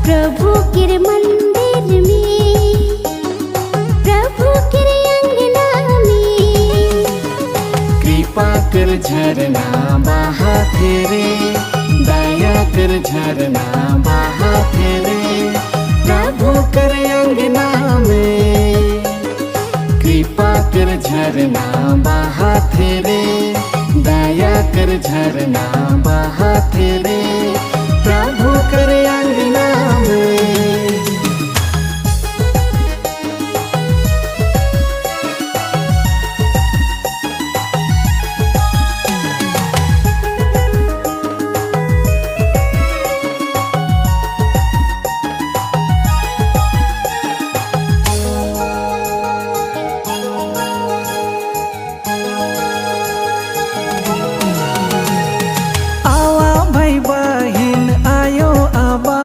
प्रभु के मंदिर में, प्रभु के अंगना में। कृपा कर झरना बहा तेरे, दया कर झरना बहा तेरे, प्रभु कर अंगना में। कृपा कर झरना बहा तेरे, दया कर झरना बहा तेरे,